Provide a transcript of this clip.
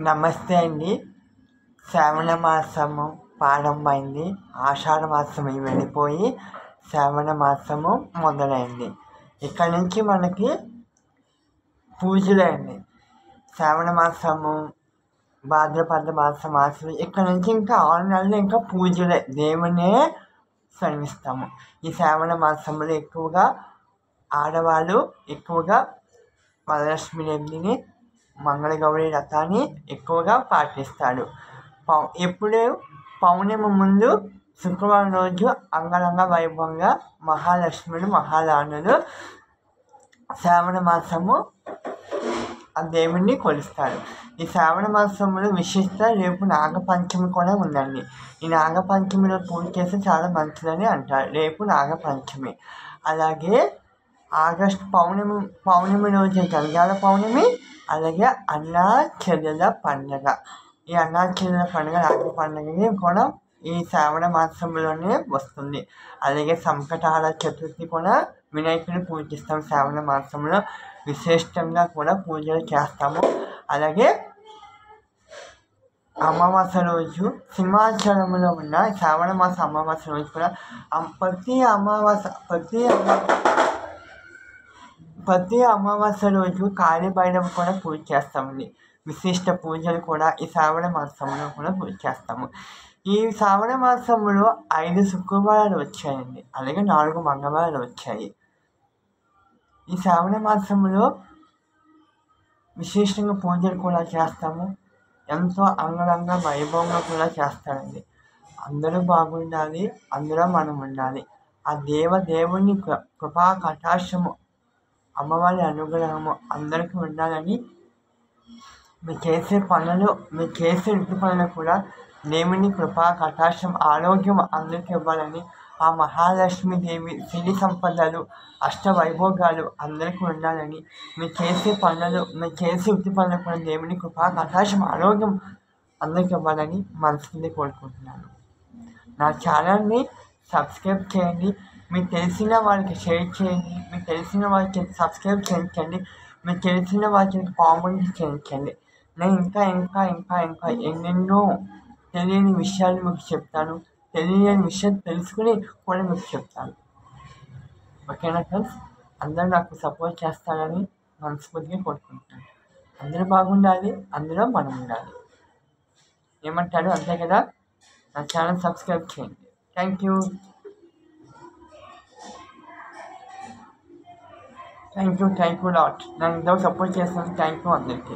నమస్తే అండి. శ్రావణ మాసము ప్రారంభమైంది. ఆషాఢ మాసం వెళ్ళిపోయి శ్రావణ మాసము మొదలైంది. ఇక్కడ నుంచి మనకి పూజలే అండి. శ్రావణ మాసము, భాద్రపద మాసం ఇక్కడ నుంచి ఇంకా 6 నెలలు ఇంకా పూజలే, దేవునే స్మరిస్తాము. ఈ శ్రావణ మాసంలో ఎక్కువగా ఆడవాళ్ళు ఎక్కువగా వరలక్ష్మీదేవిని, మంగళగౌరి వ్రతాన్ని ఎక్కువగా పాటిస్తాడు. ఎప్పుడు పౌర్ణమి ముందు శుక్రవారం రోజు అంగరంగ వైభవంగా మహాలక్ష్ములు, మహారాణులు శ్రావణ మాసము ఆ దేవుణ్ణి కొలుస్తారు. ఈ శ్రావణ మాసంలో విశిష్ట రేపు నాగపంచమి కూడా ఉందండి. ఈ నాగపంచమిలో పూజ చేస్తే చాలా మంచిదని అంటారు. రేపు నాగపంచమి. అలాగే ఆగస్టు పౌర్ణమి రోజు గంగాల పౌర్ణమి, అలాగే అన్నా చెల్లెల పండుగ. ఈ అన్నా చెల్లెల పండుగ, నాగ పండుగకి కూడా ఈ శ్రావణ మాసంలోనే వస్తుంది. అలాగే సంకటహార చతుర్థి కూడా వినాయకుడిని పూజిస్తాం. శ్రావణ మాసంలో విశేషంగా కూడా పూజలు చేస్తాము. అలాగే అమావాస్య రోజు సింహాచలంలో ఉన్న శ్రావణ మాస అమావాస్య రోజు కూడా ప్రతి అమావాస్య రోజు కాళీభైరవ కూడా పూజ చేస్తామండి. విశిష్ట పూజలు కూడా ఈ శ్రావణ మాసంలో కూడా పూజ చేస్తాము. ఈ శ్రావణ మాసంలో 5 శుక్రవారాలు వచ్చాయండి. అలాగే 4 మంగళవారాలు వచ్చాయి. ఈ శ్రావణ మాసంలో విశేషంగా పూజలు కూడా చేస్తాము. ఎంతో అంగరంగ వైభవంగా కూడా చేస్తారండి. అందరూ బాగుండాలి, అందులో మనం ఉండాలి. ఆ దేవుని కృపా కటాక్షము, అమ్మవారి అనుగ్రహము అందరికీ ఉండాలని, మీరు చేసే ఇంటి పనులు కూడా దేవుని కృపా కటాక్షం, ఆరోగ్యం అందరికీ ఇవ్వాలని, ఆ మహాలక్ష్మీదేవి సిరి సంపదలు, అష్టవైభోగాలు అందరికీ ఉండాలని, మీరు చేసే ఇంటి పనులు కూడా దేవుని కృపా కటాక్షం, ఆరోగ్యం అందరికీ ఇవ్వాలని మనసుని కోరుకుంటున్నాను. నా ఛానల్ని సబ్స్క్రైబ్ చేయండి. మీకు తెలిసిన వాళ్ళకి షేర్ చేయండి. మీకు తెలిసిన వాళ్ళకి సబ్స్క్రైబ్ చేయించండి. మీకు తెలిసిన వాళ్ళకి కామెంట్ చేయించండి. నేను ఇంకా ఎన్నెన్నో తెలియని విషయాలు మీకు చెప్తాను. తెలియని విషయం తెలుసుకుని కూడా మీకు చెప్తాను. ఓకేనా ఫ్రెండ్స్? అందరూ నాకు సపోర్ట్ చేస్తారని మనస్ఫూర్తిగా కోరుకుంటున్నాను. అందరూ బాగుండాలి, అందులో మనం ఉండాలి. ఏమంటారు? అంతే కదా? నా ఛానల్ సబ్స్క్రైబ్ చేయండి. Thank you lot. నన్ను ఇంతవరకు సపోర్ట్ చేస్తున్నందుకు థ్యాంక్ యూ అందరికీ.